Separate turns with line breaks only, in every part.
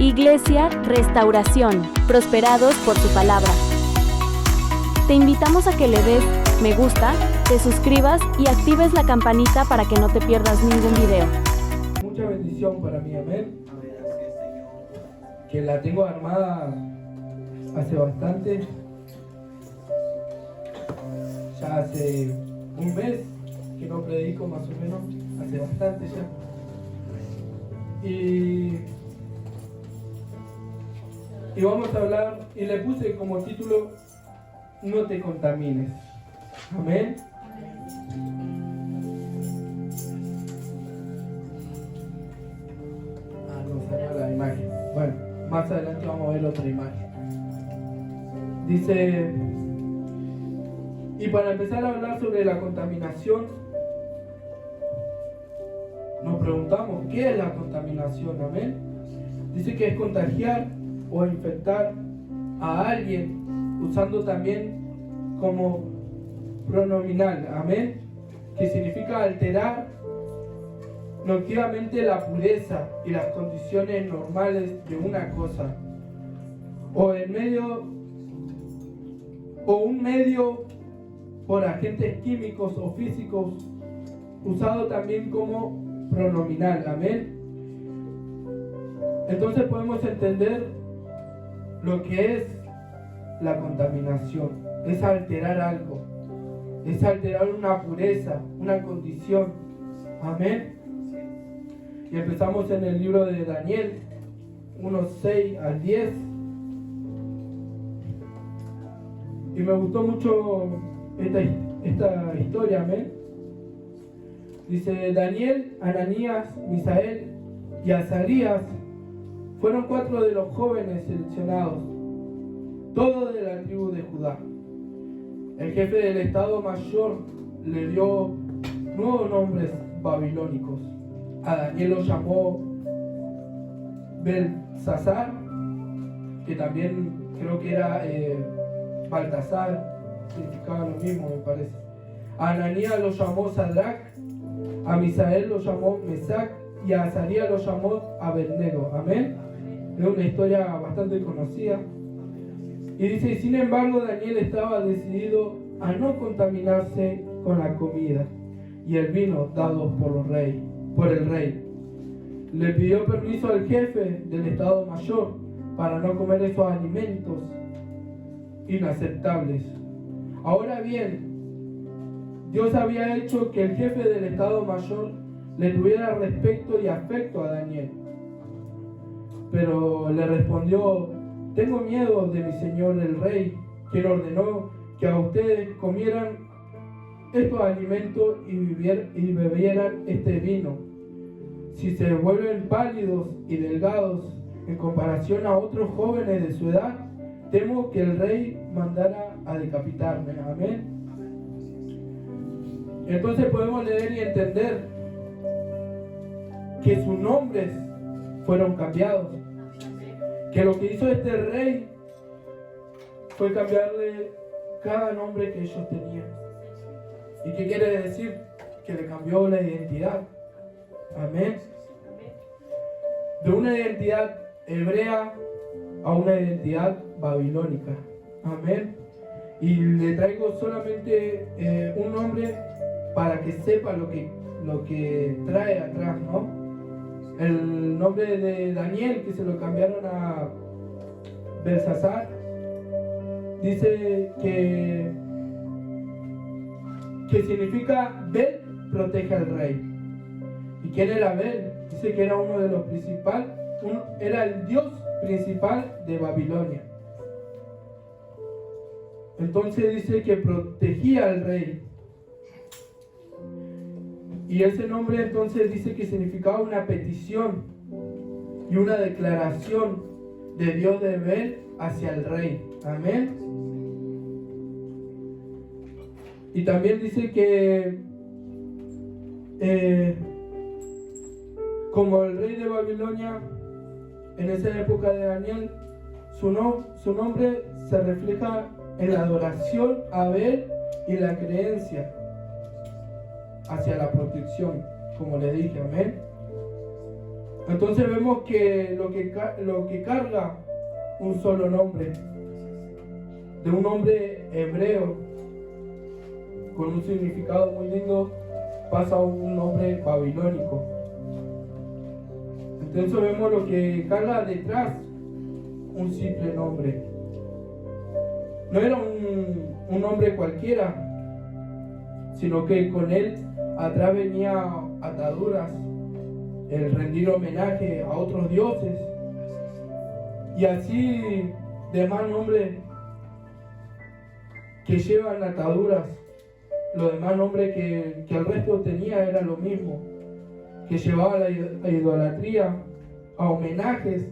Iglesia Restauración, prosperados por su palabra. Te invitamos a que le des me gusta, te suscribas y actives la campanita para que no te pierdas ningún video.
Mucha bendición para mí, amén. Que la tengo armada hace bastante. Ya hace un mes que no predico, más o menos. Hace bastante ya. Y vamos a hablar, y le puse como título, no te contamines. Amén. No salió la imagen. Bueno, más adelante vamos a ver otra imagen. Dice, y para empezar a hablar sobre la contaminación, nos preguntamos, ¿qué es la contaminación? Amén. Dice que es contagiar o infectar a alguien, usando también como pronominal, amén, que significa alterar nocivamente la pureza y las condiciones normales de una cosa, o un medio por agentes químicos o físicos, usado también como pronominal, amén. Entonces podemos entender lo que es la contaminación. Es alterar algo, es alterar una pureza, una condición, amén. Y empezamos en el libro de Daniel 1:6 al 10. Y me gustó mucho esta historia, amén. Dice, Daniel, Ananías, Misael y Azarías fueron 4 de los jóvenes seleccionados, todos de la tribu de Judá. El jefe del Estado Mayor le dio nuevos nombres babilónicos. A Daniel lo llamó Belsasar, que también creo que era Baltasar, significaba lo mismo, me parece. A Ananías lo llamó Sadrach, a Misael lo llamó Mesac y a Azarías lo llamó Abednego. Amén. Es una historia bastante conocida. Y dice, sin embargo, Daniel estaba decidido a no contaminarse con la comida y el vino dados por el rey. Le pidió permiso al jefe del Estado Mayor para no comer esos alimentos inaceptables. Ahora bien, Dios había hecho que el jefe del Estado Mayor le tuviera respeto y afecto a Daniel. Pero le respondió, tengo miedo de mi señor el rey, quien ordenó que a ustedes comieran estos alimentos y bebieran este vino. Si se vuelven pálidos y delgados en comparación a otros jóvenes de su edad, temo que el rey mandara a decapitarme. Amén. Entonces podemos leer y entender que sus nombres fueron cambiados. Que lo que hizo este rey fue cambiarle cada nombre que ellos tenían. ¿Y qué quiere decir? Que le cambió la identidad. Amén. De una identidad hebrea a una identidad babilónica. Amén. Y le traigo solamente un nombre para que sepa lo que trae atrás, ¿no? El nombre de Daniel, que se lo cambiaron a Belsasar, dice que significa Bel protege al rey. ¿Y quién era Bel? Dice que era uno de los principales, era el dios principal de Babilonia. Entonces dice que protegía al rey. Y ese nombre entonces dice que significaba una petición y una declaración de Dios de Bel hacia el rey. Amén. Y también dice que como el rey de Babilonia en esa época de Daniel, su nombre se refleja en la adoración a Bel y la creencia hacia la protección, como le dije, amén. Entonces vemos que lo que carga un solo nombre, de un nombre hebreo con un significado muy lindo, pasa a un nombre babilónico. Entonces vemos lo que carga detrás un simple nombre. No era un nombre cualquiera, sino que con él atrás venía ataduras, el rendir homenaje a otros dioses y así demás nombres que llevan ataduras. Los demás nombres que el resto tenía era lo mismo, que llevaba a la idolatría, a homenajes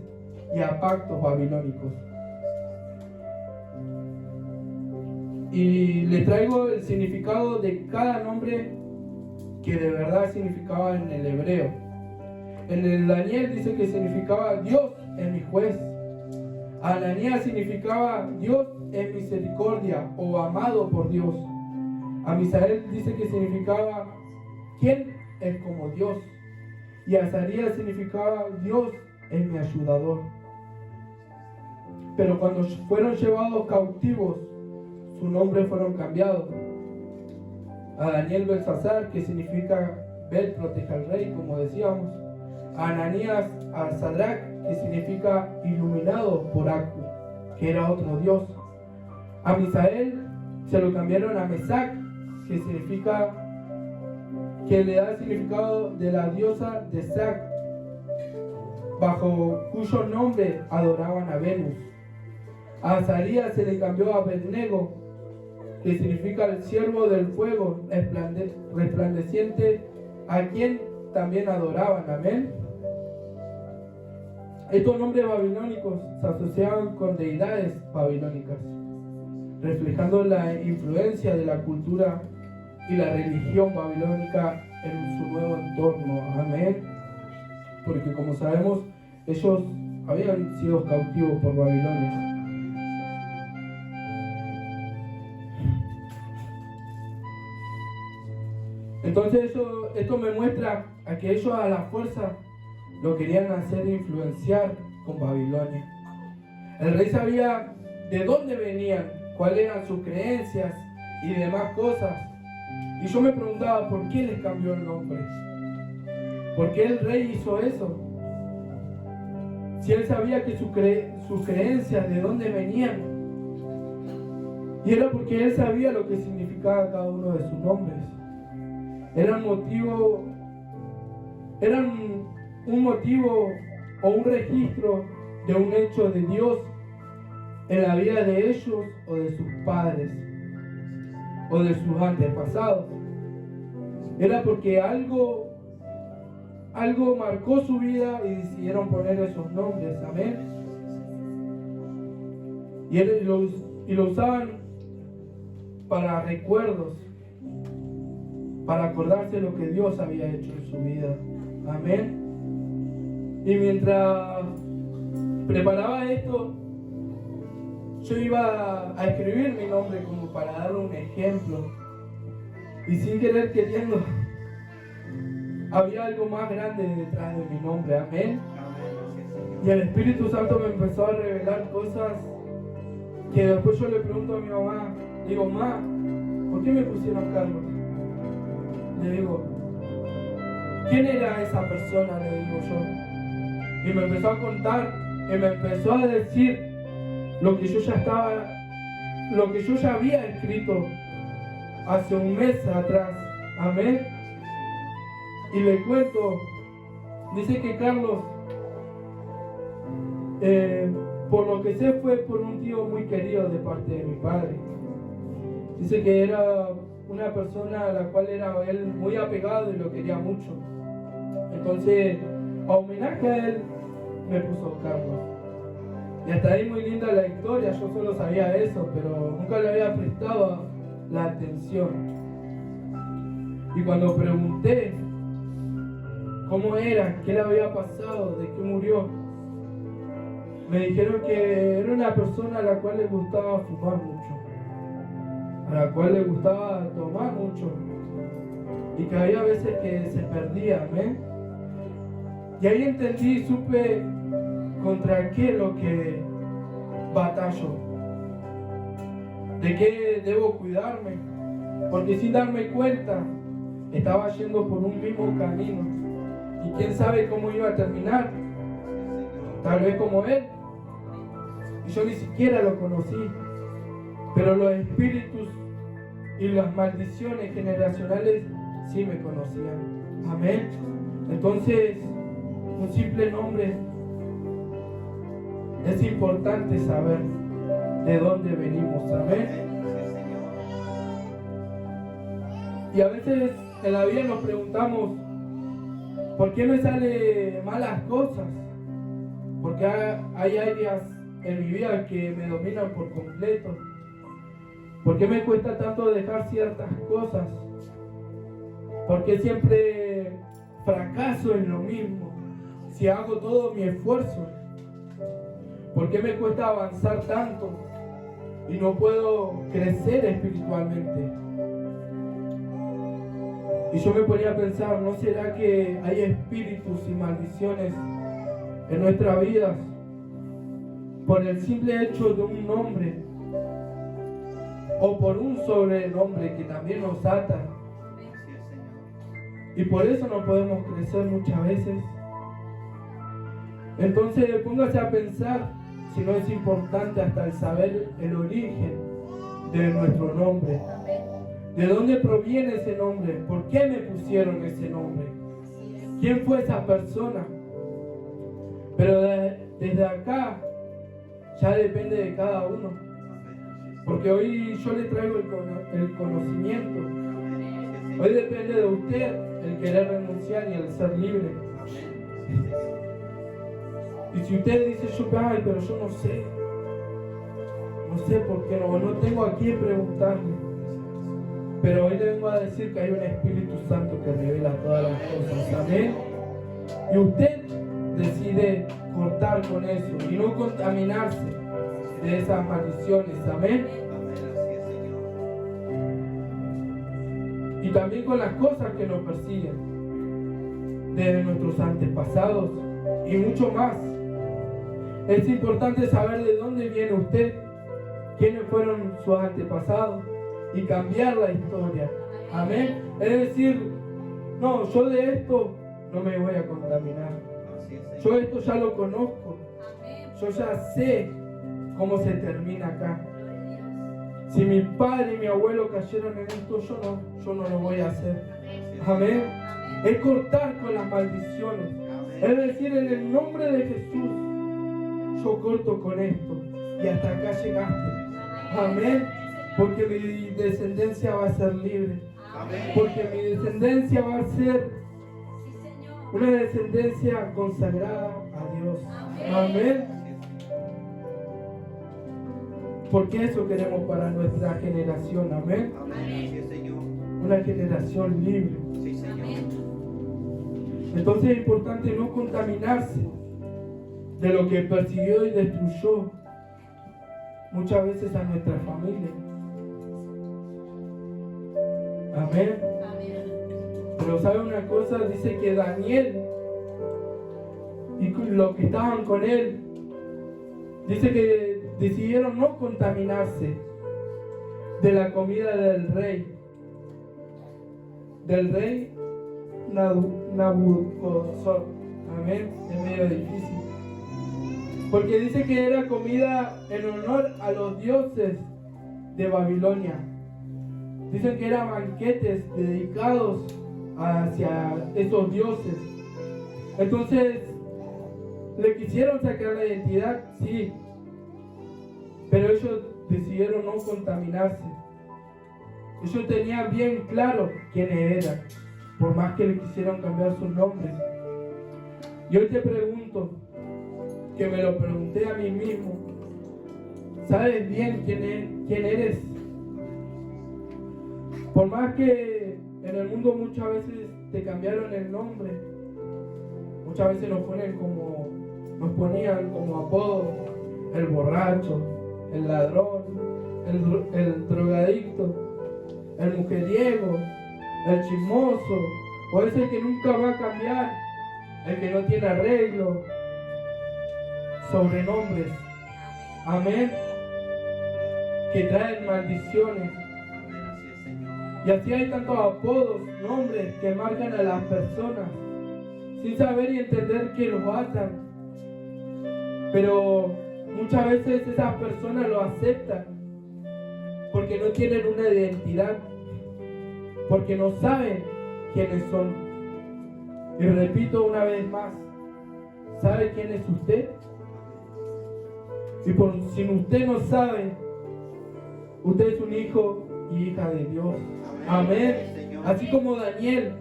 y a pactos babilónicos. Y le traigo el significado de cada nombre que de verdad significaba en el hebreo. En el Daniel dice que significaba Dios es mi juez. Ananías significaba Dios es misericordia o amado por Dios. A Misael dice que significaba ¿quién es como Dios? Y Azarías significaba Dios es mi ayudador. Pero cuando fueron llevados cautivos, sus nombres fueron cambiados. A Daniel Belsasar, que significa Bel protege al rey, como decíamos. A Ananías, a Sadrach, que significa iluminado por Aku, que era otro dios. A Misael se lo cambiaron a Mesac, que significa, que le da el significado de la diosa de Sac, bajo cuyo nombre adoraban a Venus. A Azarías se le cambió a Abednego, que significa el siervo del fuego resplandeciente, a quien también adoraban. Amén. Estos nombres babilónicos se asociaban con deidades babilónicas, reflejando la influencia de la cultura y la religión babilónica en su nuevo entorno. Amén. Porque como sabemos, ellos habían sido cautivos por Babilonia. Entonces esto me muestra a que ellos a la fuerza lo querían hacer influenciar con Babilonia. El rey sabía de dónde venían, cuáles eran sus creencias y demás cosas. Y yo me preguntaba, ¿por qué les cambió el nombre? ¿Por qué el rey hizo eso? Si él sabía que sus creencias de dónde venían. Y era porque él sabía lo que significaba cada uno de sus nombres. Eran un motivo o un registro de un hecho de Dios en la vida de ellos o de sus padres o de sus antepasados. Era porque algo marcó su vida y decidieron poner esos nombres. Amén. Y lo usaban para recuerdos, para acordarse de lo que Dios había hecho en su vida. Amén. Y mientras preparaba esto, yo iba a escribir mi nombre como para darle un ejemplo. Y sin querer queriendo, había algo más grande detrás de mi nombre. Amén. Y el Espíritu Santo me empezó a revelar cosas que después yo le pregunto a mi mamá. Digo, ma, ¿por qué me pusieron Carlos? Le digo, ¿quién era esa persona? Le digo yo. Y me empezó a contar, y me empezó a decir lo que yo ya había escrito hace un mes atrás. Amén. Y le cuento, dice que Carlos, por lo que sé, fue por un tío muy querido de parte de mi padre. Dice que era una persona a la cual era él muy apegado y lo quería mucho. Entonces, a homenaje a él, me puso Carlos. Y hasta ahí muy linda la historia, yo solo sabía eso, pero nunca le había prestado la atención. Y cuando pregunté cómo era, qué le había pasado, de qué murió, me dijeron que era una persona a la cual le gustaba fumar mucho, a la cual le gustaba tomar mucho, y que había veces que se perdía. ¿Amén? Y ahí entendí y supe contra qué es lo que batallo, de qué debo cuidarme, porque sin darme cuenta estaba yendo por un mismo camino y quién sabe cómo iba a terminar, tal vez como él, y yo ni siquiera lo conocí, pero los espíritus y las maldiciones generacionales sí me conocían. Amén. Entonces, un simple nombre, es importante saber de dónde venimos. Amén. Y a veces en la vida nos preguntamos, ¿por qué me salen malas cosas? Porque hay áreas en mi vida que me dominan por completo. ¿Por qué me cuesta tanto dejar ciertas cosas? ¿Por qué siempre fracaso en lo mismo si hago todo mi esfuerzo? ¿Por qué me cuesta avanzar tanto y no puedo crecer espiritualmente? Y yo me ponía a pensar, ¿no será que hay espíritus y maldiciones en nuestras vidas por el simple hecho de un nombre o por un sobrenombre que también nos ata? Y por eso no podemos crecer muchas veces. Entonces póngase a pensar si no es importante hasta el saber el origen de nuestro nombre. ¿De dónde proviene ese nombre? ¿Por qué me pusieron ese nombre? ¿Quién fue esa persona? Pero desde acá ya depende de cada uno. Porque hoy yo le traigo el conocimiento. Hoy depende de usted el querer renunciar y el ser libre. Y si usted dice, ay, pero yo no sé por qué no tengo a quién preguntarle. Pero hoy le vengo a decir que hay un Espíritu Santo que revela todas las cosas. Amén. Y usted decide cortar con eso y no contaminarse de esas maldiciones. Amén. Y también con las cosas que nos persiguen desde nuestros antepasados y mucho más. Es importante saber de dónde viene usted, quiénes fueron sus antepasados y cambiar la historia. Amén. Es decir, no, yo de esto no me voy a contaminar. Yo esto ya lo conozco. Yo ya sé cómo se termina acá. Si mi padre y mi abuelo cayeron en esto, yo no lo voy a hacer. Amén. Es cortar con las maldiciones. Es decir, en el nombre de Jesús, yo corto con esto. Y hasta acá llegaste. Amén. Porque mi descendencia va a ser libre. Porque mi descendencia va a ser una descendencia consagrada a Dios. Amén. Porque eso queremos para nuestra generación. Amén. Una generación libre. Entonces es importante no contaminarse de lo que persiguió y destruyó muchas veces a nuestra familia. Amén. Pero ¿sabe una cosa? Dice que Daniel y los que estaban con él, dice que decidieron no contaminarse de la comida del rey Nabucodonosor. Amén. Es medio difícil. Porque dice que era comida en honor a los dioses de Babilonia. Dicen que eran banquetes dedicados hacia esos dioses. Entonces, le quisieron sacar la identidad, sí, pero ellos decidieron no contaminarse. Ellos tenían bien claro quiénes eran, por más que le quisieron cambiar sus nombres. Y hoy te pregunto, que me lo pregunté a mí mismo, ¿sabes bien quién eres? Por más que en el mundo muchas veces te cambiaron el nombre, muchas veces nos ponían como apodo, el borracho, el ladrón, el drogadicto, el mujeriego, el chismoso, o ese que nunca va a cambiar. el que no tiene arreglo, sobrenombres, amén, que traen maldiciones. Y así hay tantos apodos, nombres que marcan a las personas sin saber y entender que los atan. Pero muchas veces esas personas lo aceptan porque no tienen una identidad, porque no saben quiénes son. Y repito una vez más, ¿sabe quién es usted? Y si usted no sabe, usted es un hijo y hija de Dios. Amén. Así como Daniel,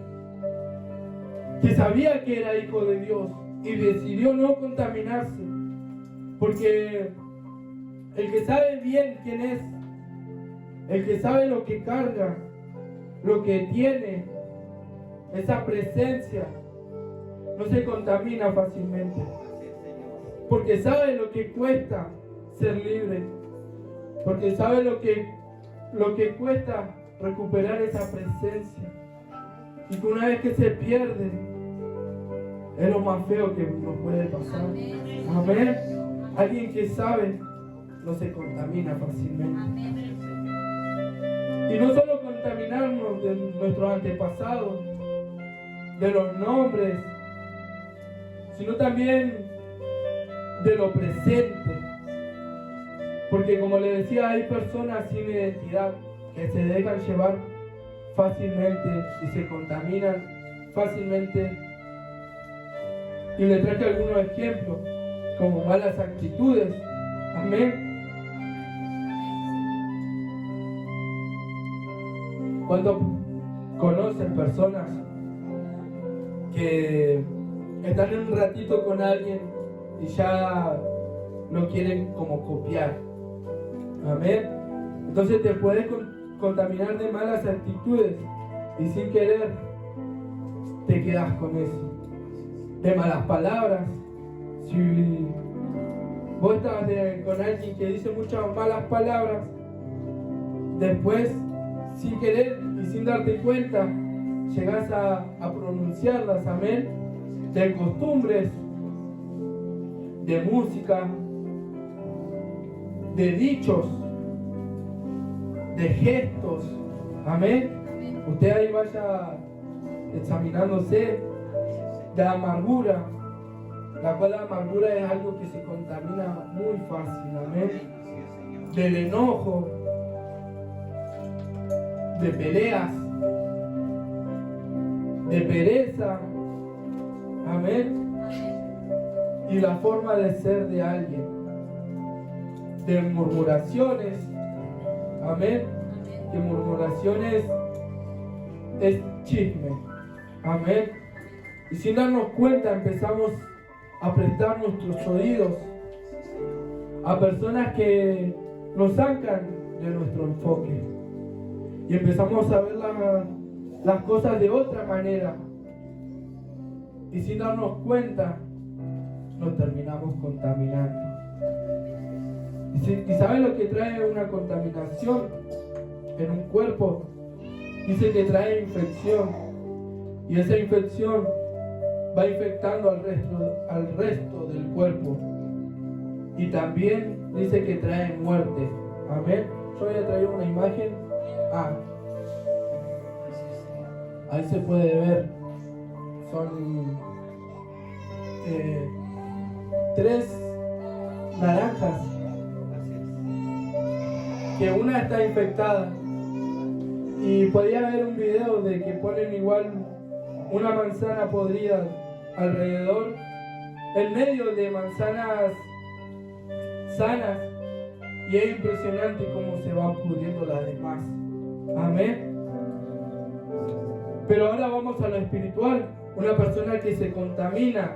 que sabía que era hijo de Dios y decidió no contaminarse, porque el que sabe bien quién es, el que sabe lo que carga, lo que tiene, esa presencia, no se contamina fácilmente, porque sabe lo que cuesta ser libre, porque sabe lo que cuesta recuperar esa presencia, y que una vez que se pierde es lo más feo que nos puede pasar. Amén. Alguien que sabe no se contamina fácilmente. Y no solo contaminarnos de nuestros antepasados, de los nombres, sino también de lo presente. Porque como le decía, hay personas sin identidad que se dejan llevar fácilmente y se contaminan fácilmente. Y le traje algunos ejemplos, como malas actitudes. Amén. Cuando conocen personas que están en un ratito con alguien y ya lo quieren como copiar. Amén. Entonces te puedes contaminar de malas actitudes y sin querer te quedas con eso. De malas palabras. Si vos estás con alguien que dice muchas malas palabras, después sin querer y sin darte cuenta llegas a pronunciarlas, amén, de costumbres, de música, de dichos, de gestos, amén. Usted ahí vaya examinándose, de amargura, la cual la amargura es algo que se contamina muy fácil, amén. Del enojo, de peleas, de pereza, amén, y la forma de ser de alguien, de murmuraciones, amén, que murmuraciones es chisme, amén, y sin darnos cuenta empezamos a prestar nuestros oídos a personas que nos sacan de nuestro enfoque y empezamos a ver las cosas de otra manera y sin darnos cuenta nos terminamos contaminando. ¿Y sabe lo que trae una contaminación en un cuerpo? Dice que trae infección y esa infección va infectando al resto del cuerpo y también dice que trae muerte. Amén. Yo había traído una imagen. Ahí se puede ver, son 3 naranjas, que una está infectada, y podía ver un video de que ponen igual una manzana podrida alrededor, en medio de manzanas sanas, y es impresionante cómo se van pudriendo las demás. Amén. Pero ahora vamos a lo espiritual. Una persona que se contamina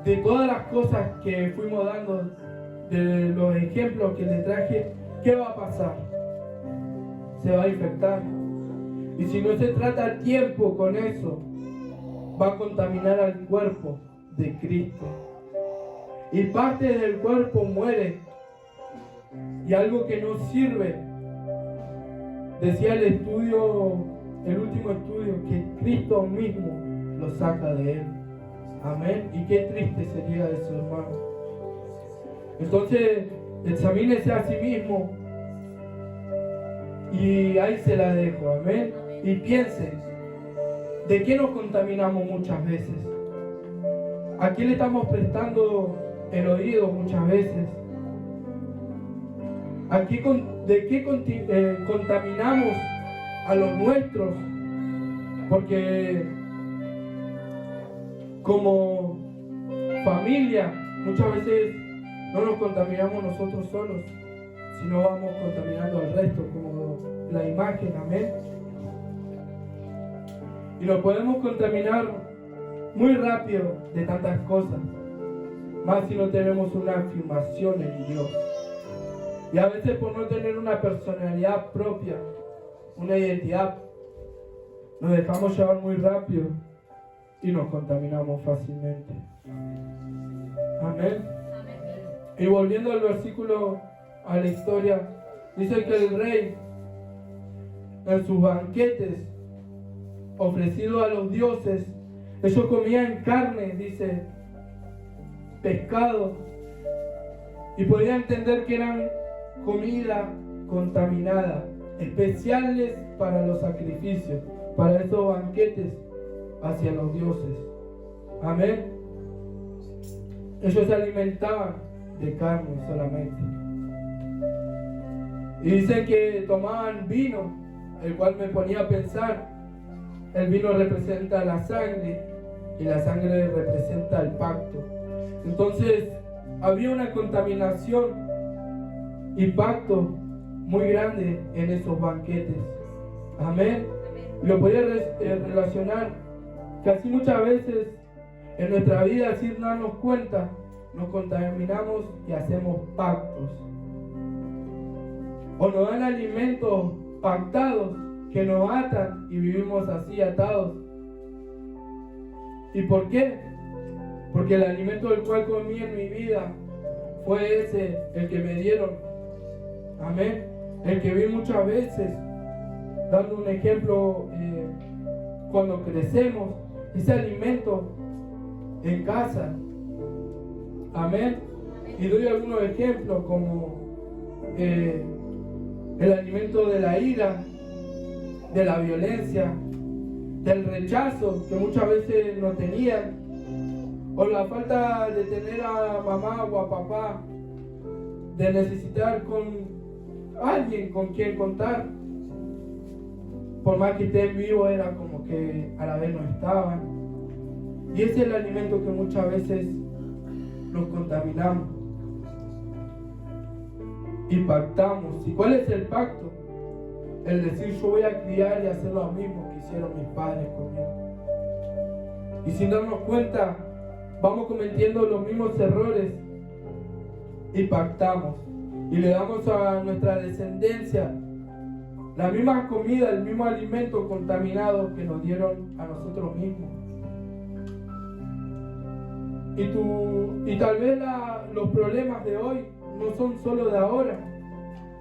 de todas las cosas que fuimos dando, de los ejemplos que le traje, ¿qué va a pasar? Se va a infectar. Y si no se trata a tiempo con eso, va a contaminar al cuerpo de Cristo. Y parte del cuerpo muere. Y algo que no sirve, decía el último estudio, que Cristo mismo lo saca de él. Amén. Y qué triste sería eso, hermano. Entonces, examínese a sí mismo. Y ahí se la dejo, amén. Y piense, ¿de qué nos contaminamos muchas veces? ¿A qué le estamos prestando el oído muchas veces? ¿De qué contaminamos a los nuestros? Porque como familia muchas veces no nos contaminamos nosotros solos, sino vamos contaminando al resto, como la imagen, amén. Y nos podemos contaminar muy rápido de tantas cosas, más si no tenemos una afirmación en Dios. Y a veces por no tener una personalidad propia, una identidad, nos dejamos llevar muy rápido y nos contaminamos fácilmente. Amén. Y volviendo al versículo, a la historia, dice que el rey en sus banquetes ofrecidos a los dioses, ellos comían carne, dice, pescado, y podía entender que eran comida contaminada, especiales para los sacrificios, para esos banquetes hacia los dioses. Amén. Ellos se alimentaban de carne solamente. Y dicen que tomaban vino, el cual me ponía a pensar, el vino representa la sangre y la sangre representa el pacto. Entonces había una contaminación y pacto muy grande en esos banquetes. Amén. Lo podía relacionar que así muchas veces en nuestra vida, sin darnos cuenta, nos contaminamos y hacemos pactos. O nos dan alimentos pactados que nos atan y vivimos así atados. ¿Y por qué? Porque el alimento del cual comí en mi vida fue ese, el que me dieron. Amén. El que vi muchas veces, dando un ejemplo, cuando crecemos, ese alimento en casa. Amén. Y doy algunos ejemplos como el alimento de la ira, de la violencia, del rechazo que muchas veces no tenían, o la falta de tener a mamá o a papá, de necesitar con alguien con quien contar. Por más que estén vivos, era como que a la vez no estaban. Y ese es el alimento que muchas veces nos contaminamos y pactamos. ¿Y cuál es el pacto? El decir, yo voy a criar y hacer lo mismo que hicieron mis padres conmigo. Y sin darnos cuenta, vamos cometiendo los mismos errores y pactamos. Y le damos a nuestra descendencia la misma comida, el mismo alimento contaminado que nos dieron a nosotros mismos. Y tal vez los problemas de hoy no son solo de ahora,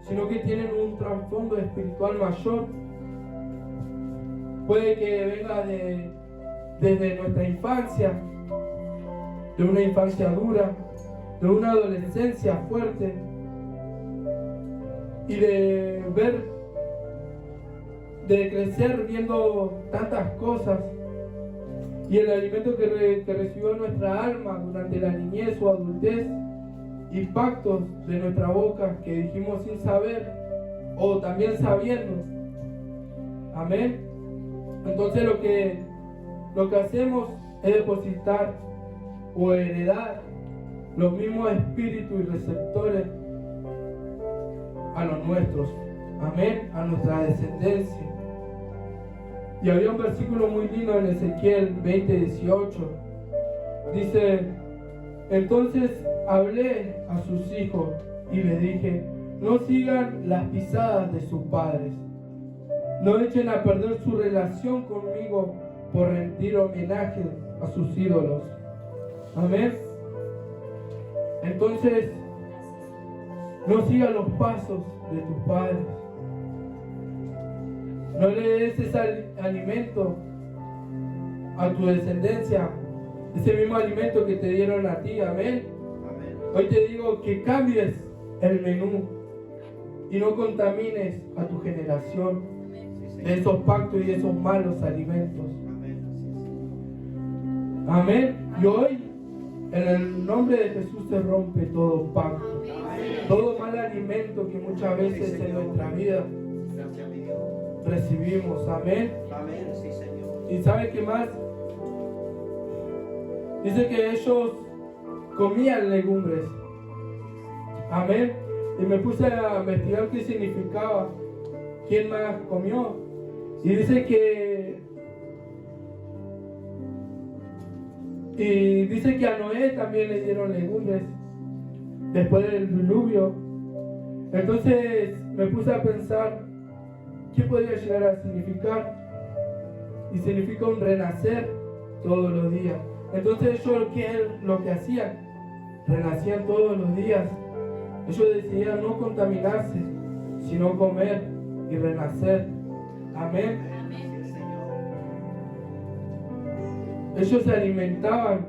sino que tienen un trasfondo espiritual mayor. Puede que venga desde nuestra infancia, de una infancia dura, de una adolescencia fuerte, y de crecer viendo tantas cosas, y el alimento que recibió nuestra alma durante la niñez o adultez, y pactos de nuestra boca que dijimos sin saber o también sabiendo. Amén. Entonces lo que hacemos es depositar o heredar los mismos espíritus y receptores a los nuestros. Amén. A nuestra descendencia. Y había un versículo muy lindo en Ezequiel 20:18. Dice: entonces hablé a sus hijos y les dije, no sigan las pisadas de sus padres, no echen a perder su relación conmigo por rendir homenaje a sus ídolos. Amén. Entonces, no sigas los pasos de tus padres. No le des ese alimento a tu descendencia ese mismo alimento que te dieron a ti, amén. Hoy te digo que cambies el menú y no contamines a tu generación de esos pactos y de esos malos alimentos. Amén. Y hoy, en el nombre de Jesús, se rompe todo pacto, todo mal alimento que muchas veces en nuestra vida recibimos. Amén. ¿Y sabe qué más? Dice que ellos comían legumbres. Amén. Y me puse a investigar qué significaba, quién más comió. Y dice que a Noé también le dieron legumbres después del diluvio. Entonces me puse a pensar qué podría llegar a significar. Y significa un renacer todos los días. Entonces ellos, ¿qué es lo que hacían? Renacían todos los días. Ellos decidían no contaminarse, sino comer y renacer. Amén. Ellos se alimentaban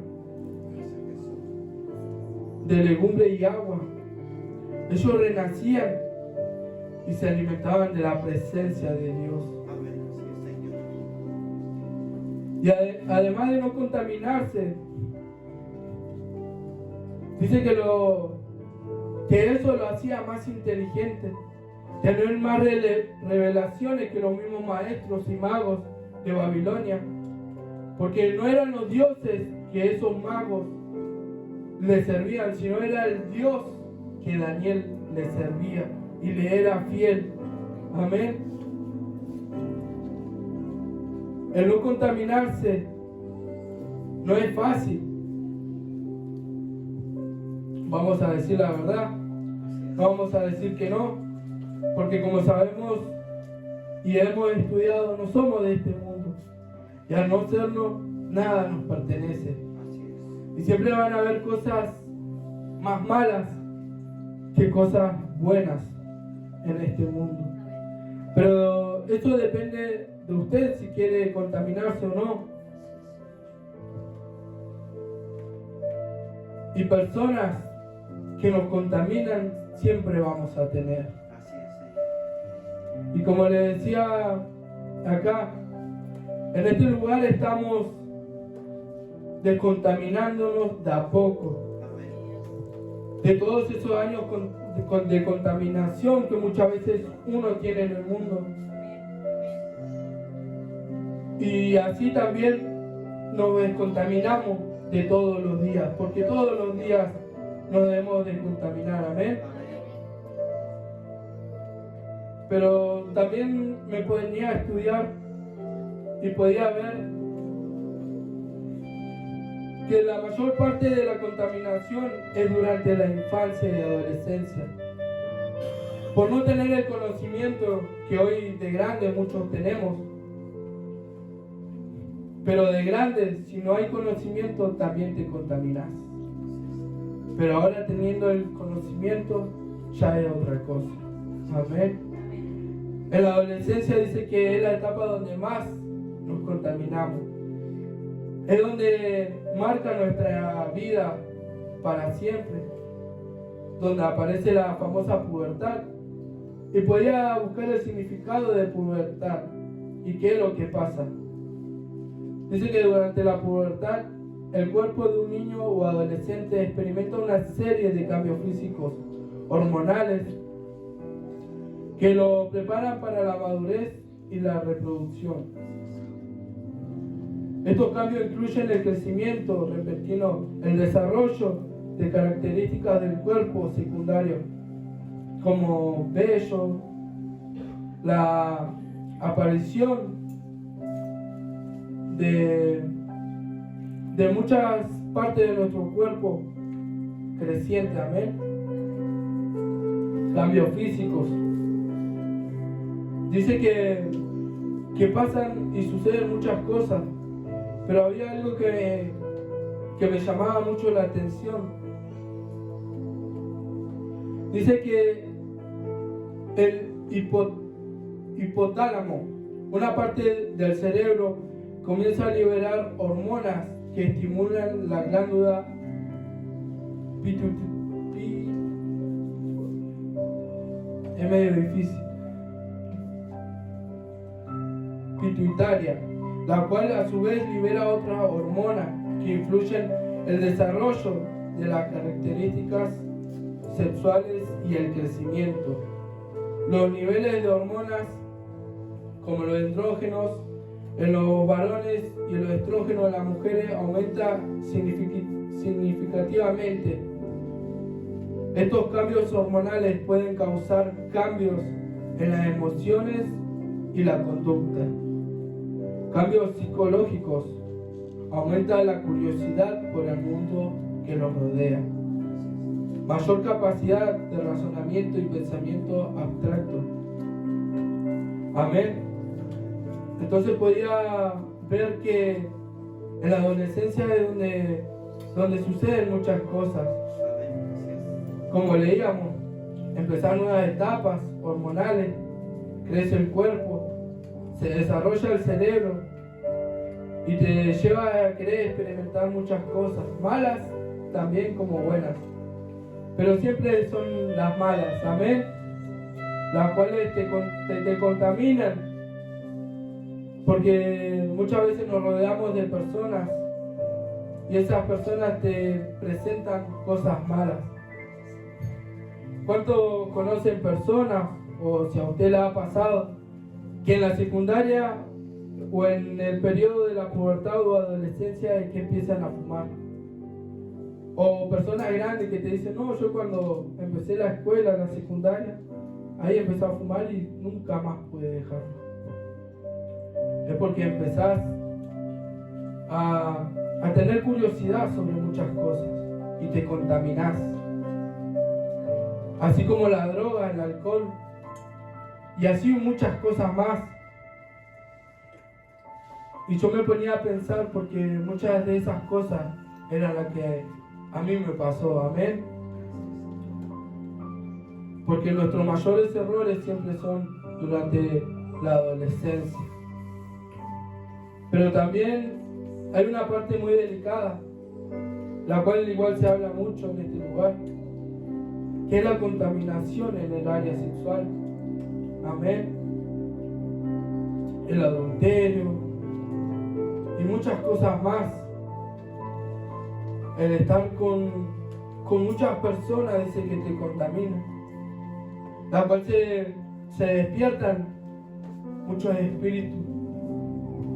de legumbre y agua. Ellos renacían y se alimentaban de la presencia de Dios. Y además de no contaminarse, dice que eso lo hacía más inteligente, tener más revelaciones que los mismos maestros y magos de Babilonia, porque no eran los dioses que esos magos le servían, sino era el Dios que Daniel le servía y le era fiel. Amén. El no contaminarse no es fácil. Vamos a decir la verdad. No vamos a decir que no, porque como sabemos y hemos estudiado, no somos de este mundo. Y al no serlo, nada nos pertenece. Y siempre van a haber cosas más malas que cosas buenas en este mundo. Pero esto depende de usted si quiere contaminarse o no. Y personas que nos contaminan siempre vamos a tener. Y como le decía acá, en este lugar estamos descontaminándonos de a poco. De todos esos años de contaminación que muchas veces uno tiene en el mundo. Y así también nos descontaminamos de todos los días, porque todos los días nos debemos descontaminar, amén. Pero también me ponía a estudiar y podía ver que la mayor parte de la contaminación es durante la infancia y adolescencia. Por no tener el conocimiento que hoy de grande muchos tenemos. Pero de grande, si no hay conocimiento, también te contaminas. Pero ahora teniendo el conocimiento, ya es otra cosa. Amén. En la adolescencia dice que es la etapa donde más nos contaminamos. Es donde marca nuestra vida para siempre. Donde aparece la famosa pubertad. Y podría buscar el significado de pubertad. ¿Y qué es lo que pasa? Dice que durante la pubertad, el cuerpo de un niño o adolescente experimenta una serie de cambios físicos, hormonales, que lo preparan para la madurez y la reproducción. Estos cambios incluyen el crecimiento repentino, el desarrollo de características del cuerpo secundario, como vello, la aparición de muchas partes de nuestro cuerpo creciente, amén. Cambios físicos. Dice que pasan y suceden muchas cosas, pero había algo que me llamaba mucho la atención. Dice que el hipotálamo, una parte del cerebro, comienza a liberar hormonas que estimulan la glándula es medio difícil, pituitaria, la cual a su vez libera otras hormonas que influyen en el desarrollo de las características sexuales y el crecimiento. Los niveles de hormonas, como los estrógenos en los varones y los estrógenos en las mujeres, aumentan significativamente. Estos cambios hormonales pueden causar cambios en las emociones y la conducta. Cambios psicológicos. Aumenta la curiosidad por el mundo que los rodea. Mayor capacidad de razonamiento y pensamiento abstracto. Amén. Entonces podía ver que en la adolescencia es donde suceden muchas cosas. Como leíamos, empezar nuevas etapas hormonales, crece el cuerpo, se desarrolla el cerebro y te lleva a querer experimentar muchas cosas, malas también como buenas. Pero siempre son las malas, amén, las cuales te contaminan, porque muchas veces nos rodeamos de personas y esas personas te presentan cosas malas. ¿Cuántos conocen personas, o si a usted le ha pasado, que en la secundaria o en el periodo de la pubertad o adolescencia es que empiezan a fumar? O personas grandes que te dicen, no, yo cuando empecé la escuela, la secundaria, ahí empecé a fumar y nunca más pude dejarlo. Es porque empezás a tener curiosidad sobre muchas cosas y te contaminás. Así como la droga, el alcohol y así muchas cosas más. Y yo me ponía a pensar porque muchas de esas cosas eran las que a mí me pasó, amén. Porque nuestros mayores errores siempre son durante la adolescencia. Pero también hay una parte muy delicada, la cual igual se habla mucho en este lugar, que es la contaminación en el área sexual. Amén. El adulterio y muchas cosas más. El estar con muchas personas dice que te contamina, la cual se despiertan muchos espíritus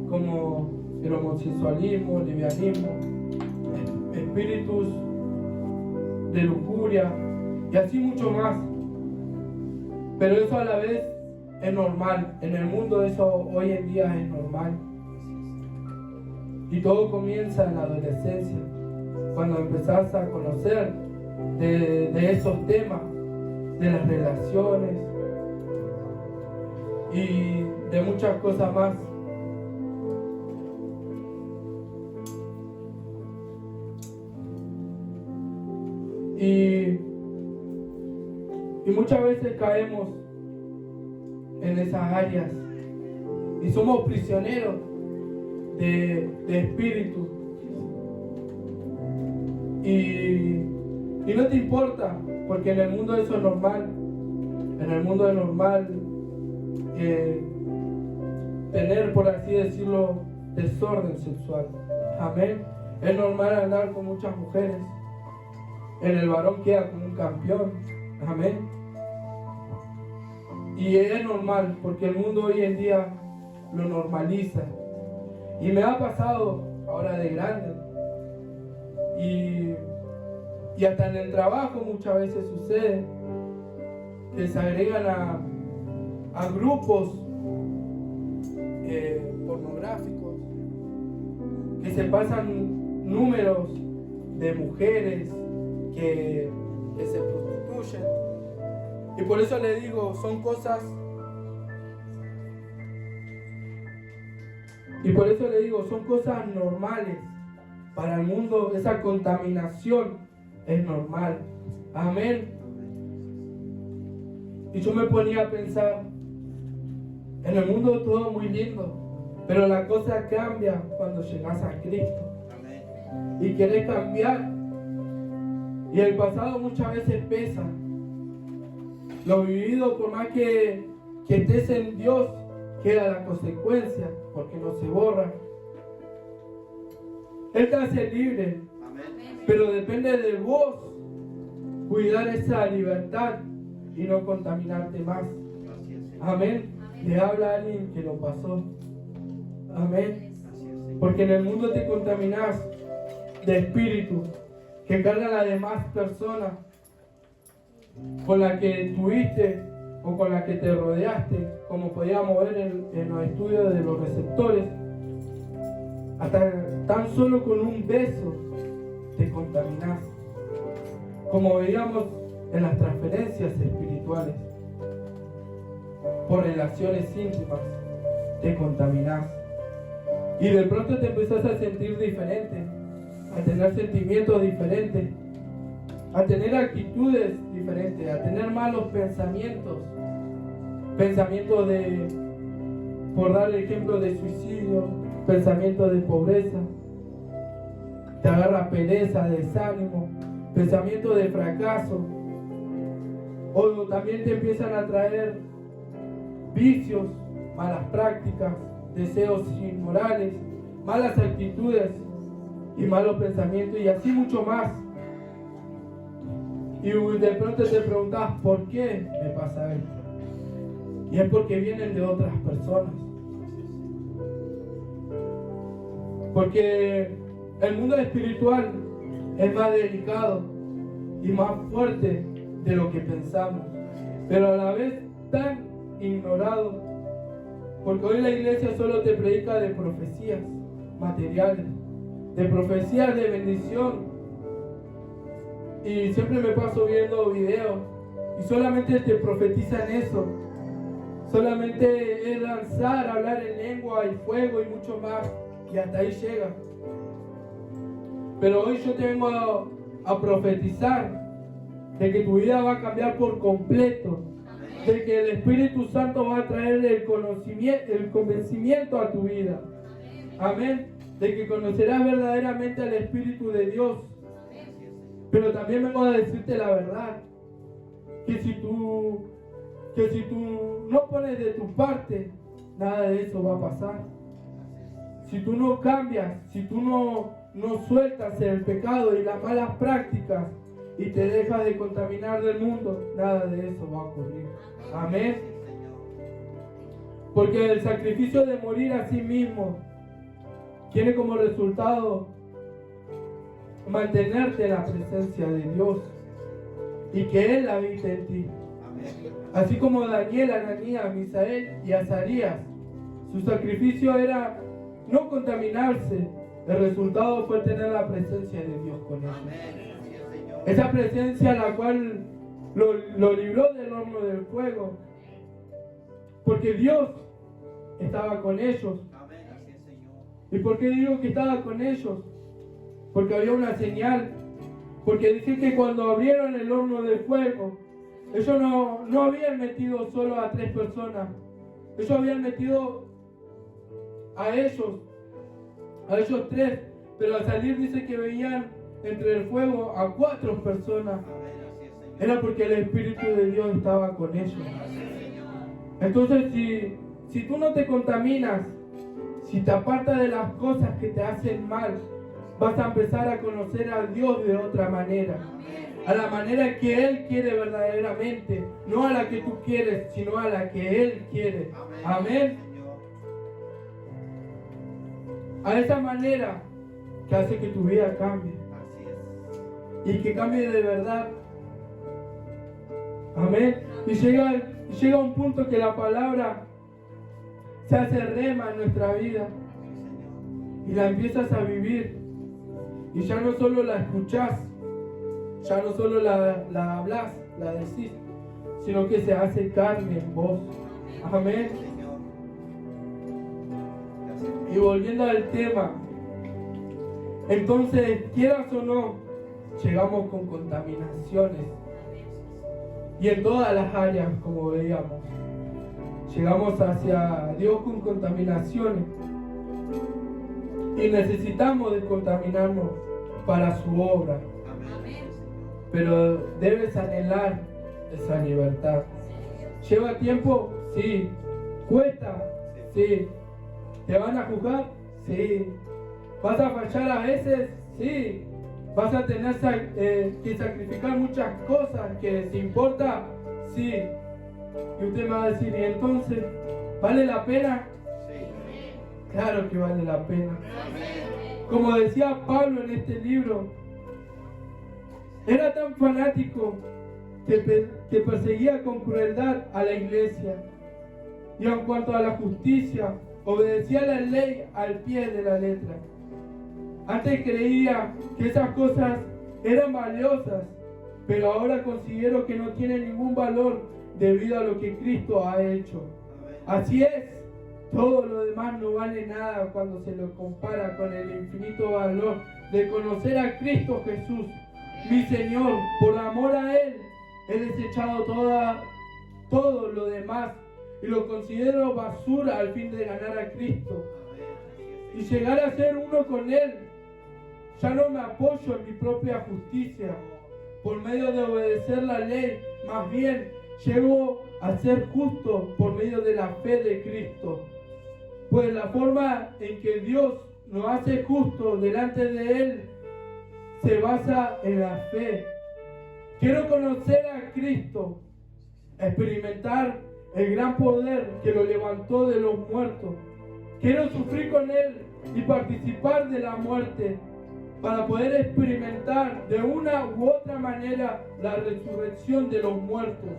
como el homosexualismo, el lesbianismo, espíritus de lujuria y así mucho más. Pero eso a la vez es normal. En el mundo eso hoy en día es normal. Y todo comienza en la adolescencia, cuando empezás a conocer de esos temas, de las relaciones y de muchas cosas más. Y muchas veces caemos en esas áreas y somos prisioneros de espíritu. Y no te importa, porque en el mundo eso es normal. En el mundo es normal tener, por así decirlo, desorden sexual. Amén. Es normal andar con muchas mujeres. En el varón queda como un campeón. Amén. Y es normal, porque el mundo hoy en día lo normaliza. Y me ha pasado ahora de grande. Y hasta en el trabajo muchas veces sucede que se agregan a grupos pornográficos, que se pasan números de mujeres que se prostituyen. Y por eso le digo, son cosas normales. Para el mundo esa contaminación es normal. Amén. Y yo me ponía a pensar, en el mundo todo muy lindo, pero la cosa cambia cuando llegas a Cristo. y querés cambiar. Y el pasado muchas veces pesa. Lo vivido, por más que estés en Dios, queda la consecuencia, porque no se borra. Él te hace libre, pero depende de vos cuidar esa libertad y no contaminarte más. Amén. Le habla a alguien que lo pasó. Amén. Porque en el mundo te contaminás de espíritu que cargan a las demás personas con la que tuviste o con la que te rodeaste, como podíamos ver en los estudios de los receptores. Hasta tan solo con un beso te contaminás, como veíamos en las transferencias espirituales. Por relaciones íntimas te contaminás y de pronto te empezás a sentir diferente, a tener sentimientos diferentes, a tener actitudes diferentes, a tener malos pensamientos de, por dar el ejemplo, de suicidio, pensamientos de pobreza, te agarra pereza, desánimo, pensamientos de fracaso, o también te empiezan a traer vicios, malas prácticas, deseos inmorales, malas actitudes y malos pensamientos, y así mucho más. Y de pronto te preguntas, ¿por qué me pasa esto? Y es porque vienen de otras personas. Porque el mundo espiritual es más delicado y más fuerte de lo que pensamos, pero a la vez tan ignorado, porque hoy la iglesia solo te predica de profecías materiales, de profecías de bendición, y siempre me paso viendo videos y solamente te profetizan eso, solamente es danzar, hablar en lengua y fuego y mucho más, y hasta ahí llega. Pero hoy yo te vengo a profetizar de que tu vida va a cambiar por completo, de que el Espíritu Santo va a traer el convencimiento a tu vida. Amén. De que conocerás verdaderamente al Espíritu de Dios. Pero también vengo a decirte la verdad, que si tú no pones de tu parte, nada de eso va a pasar. Si tú no cambias, si tú no sueltas el pecado y las malas prácticas y te dejas de contaminar del mundo, nada de eso va a ocurrir. Amén. Porque el sacrificio de morir a sí mismo tiene como resultado mantenerte en la presencia de Dios y que Él habite en ti. Así como Daniel, Ananías, Misael y Azarías, su sacrificio era no contaminarse. El resultado fue tener la presencia de Dios con ellos. Esa presencia la cual lo libró del horno del fuego, porque Dios estaba con ellos. ¿Y por qué digo que estaba con ellos? Porque había una señal. Porque dice que cuando abrieron el horno del fuego, ellos no habían metido solo a 3 personas. Ellos habían metido a ellos 3. Pero al salir dice que veían entre el fuego a 4 personas. Era porque el Espíritu de Dios estaba con ellos. Entonces si tú no te contaminas, si te apartas de las cosas que te hacen mal, vas a empezar a conocer a Dios de otra manera, a la manera que Él quiere verdaderamente, no a la que tú quieres, sino a la que Él quiere. Amén. A esa manera que hace que tu vida cambie y que cambie de verdad. Amén. Y llega un punto que la palabra se hace rema en nuestra vida y la empiezas a vivir. Y ya no solo la escuchás, ya no solo la hablas, la decís, sino que se hace carne en vos. Amén. Y volviendo al tema, entonces, quieras o no, llegamos con contaminaciones. Y en todas las áreas, como veíamos, llegamos hacia Dios con contaminaciones. Y necesitamos descontaminarnos para su obra. Pero debes anhelar esa libertad. ¿Lleva tiempo? Sí. ¿Cuesta? Sí. ¿Te van a juzgar? Sí. ¿Vas a fallar a veces? Sí. ¿Vas a tener que sacrificar muchas cosas que te importa? Sí. Y usted me va a decir, ¿y entonces vale la pena? Sí. Claro que vale la pena. Como decía Pablo en este libro, era tan fanático que perseguía con crueldad a la iglesia. Y en cuanto a la justicia, obedecía la ley al pie de la letra. Antes creía que esas cosas eran valiosas, pero ahora considero que no tienen ningún valor debido a lo que Cristo ha hecho. Así es, todo lo demás no vale nada cuando se lo compara con el infinito valor de conocer a Cristo Jesús, mi Señor. Por amor a Él, he desechado todo lo demás y lo considero basura al fin de ganar a Cristo y llegar a ser uno con Él. Ya no me apoyo en mi propia justicia por medio de obedecer la ley, más bien llego a ser justo por medio de la fe de Cristo. Pues la forma en que Dios nos hace justos delante de Él se basa en la fe. Quiero conocer a Cristo, experimentar el gran poder que lo levantó de los muertos. Quiero sufrir con Él y participar de la muerte para poder experimentar de una u otra manera la resurrección de los muertos.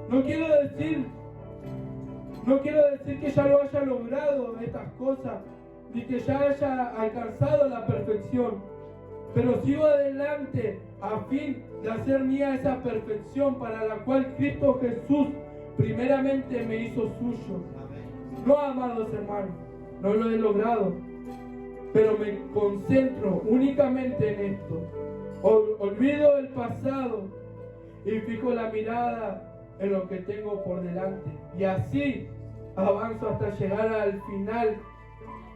No quiero decir que ya lo haya logrado estas cosas, ni que ya haya alcanzado la perfección, pero sigo adelante a fin de hacer mía esa perfección para la cual Cristo Jesús primeramente me hizo suyo. No, amados hermanos, no lo he logrado, pero me concentro únicamente en esto. Olvido el pasado y fijo la mirada en lo que tengo por delante. Y así avanzo hasta llegar al final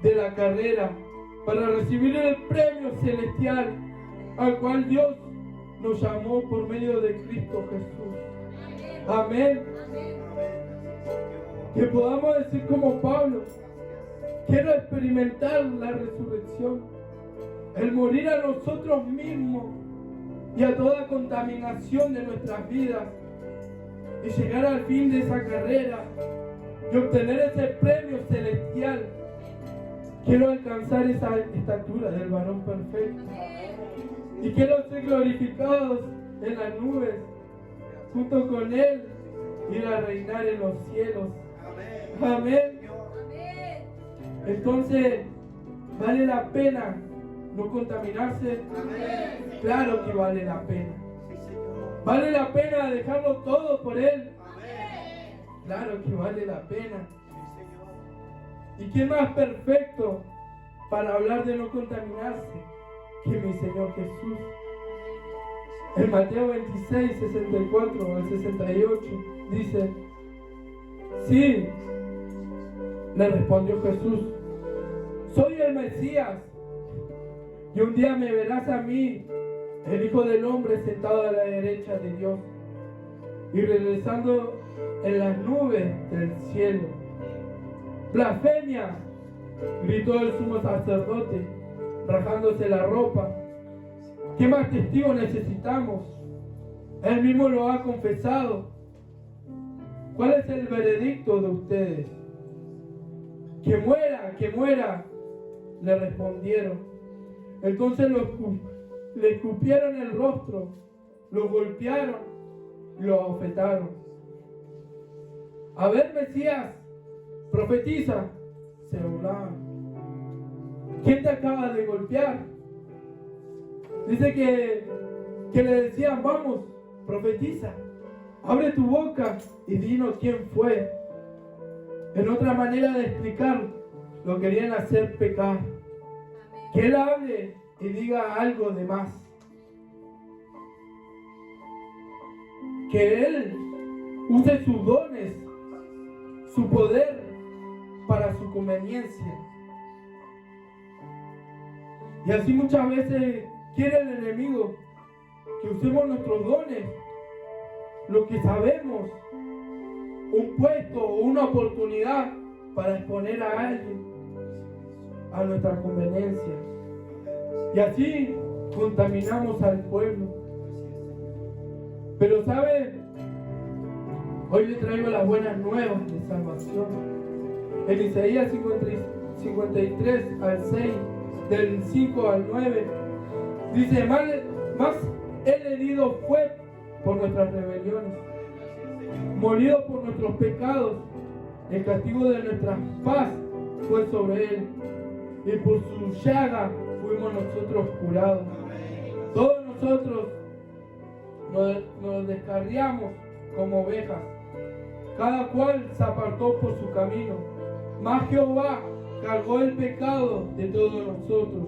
de la carrera para recibir el premio celestial al cual Dios nos llamó por medio de Cristo Jesús. Amén. Que podamos decir como Pablo: quiero experimentar la resurrección, el morir a nosotros mismos y a toda contaminación de nuestras vidas y llegar al fin de esa carrera y obtener ese premio celestial. Quiero alcanzar esa estatura del varón perfecto y quiero ser glorificados en las nubes junto con Él, ir a reinar en los cielos. Amén. Entonces, ¿vale la pena no contaminarse? Claro que vale la pena. ¿Vale la pena dejarlo todo por Él? Claro que vale la pena. ¿Y quién más perfecto para hablar de no contaminarse que mi Señor Jesús? En Mateo 26, 64 al 68 dice: sí, le respondió Jesús, soy el Mesías, y un día me verás a mí, el Hijo del Hombre, sentado a la derecha de Dios y regresando en las nubes del cielo. ¡Blasfemia!, gritó el sumo sacerdote, rajándose la ropa. ¿Qué más testigos necesitamos? Él mismo lo ha confesado. ¿Cuál es el veredicto de ustedes? ¡Que muera! Le respondieron. Entonces le escupieron el rostro, lo golpearon y lo abofetaron. A ver, Mesías, profetiza, se burlaban. ¿Quién te acaba de golpear? Dice que le decían: vamos, profetiza, abre tu boca y dinos quién fue. En otra manera de explicar, lo querían hacer pecar. Que Él hable y diga algo de más. Que Él use sus dones, su poder para su conveniencia. Y así muchas veces quiere el enemigo que usemos nuestros dones, lo que sabemos, un puesto o una oportunidad para exponer a alguien a nuestra conveniencia. Y así contaminamos al pueblo. Pero ¿sabe? Hoy le traigo las buenas nuevas de salvación. En Isaías 53 al 6, del 5 al 9, dice: más el herido fue por nuestras rebeliones, molido por nuestros pecados, el castigo de nuestra paz fue sobre él, y por su llaga fuimos nosotros curados. Todos nosotros nos descarriamos como ovejas, cada cual se apartó por su camino, mas Jehová cargó el pecado de todos nosotros.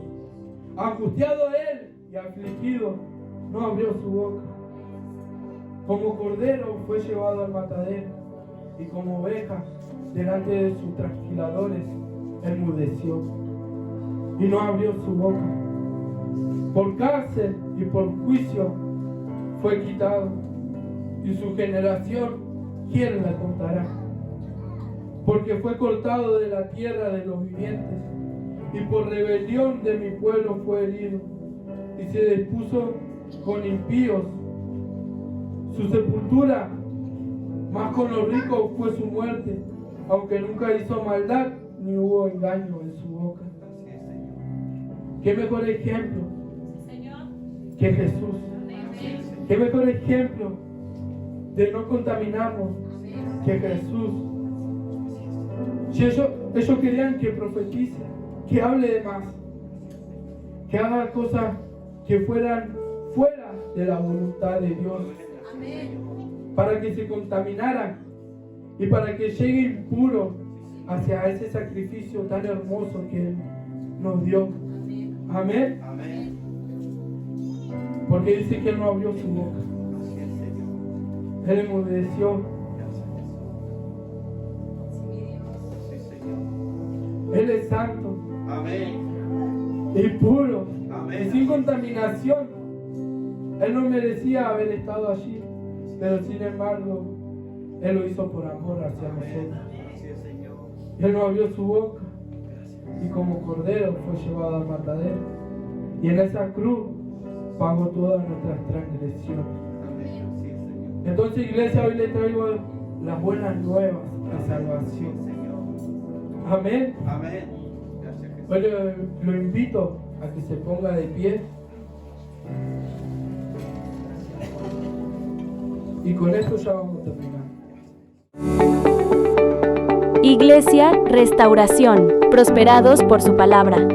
Angustiado él y afligido, no abrió su boca. Como cordero fue llevado al matadero, y como oveja delante de sus trasquiladores enmudeció, y no abrió su boca. Por cárcel y por juicio fue quitado, y su generación, ¿quién la contará? Porque fue cortado de la tierra de los vivientes, y por rebelión de mi pueblo fue herido, y se dispuso con impíos. Su sepultura, más con los ricos, fue su muerte, aunque nunca hizo maldad ni hubo engaño en su boca. ¿Qué mejor ejemplo que Jesús? ¿Qué mejor ejemplo de no contaminarnos que Jesús? Si ellos querían que profetice, que hable de más, que haga cosas que fueran fuera de la voluntad de Dios, para que se contaminaran y para que llegue impuro hacia ese sacrificio tan hermoso que Él nos dio. Amén. Amén. Porque dice que Él no abrió su boca, Él enmudeció. Él es santo. Amén. Y puro. Amén. Y sin contaminación. Él no merecía haber estado allí, pero sin embargo, Él lo hizo por amor hacia nosotros. Él no abrió su boca, y como cordero fue llevado al matadero, y en esa cruz pagó todas nuestras transgresiones. Entonces, iglesia, hoy le traigo las buenas nuevas de salvación. Amén. Amén. Hoy lo invito a que se ponga de pie. Y con esto ya vamos a terminar.
Iglesia Restauración, prosperados por su palabra.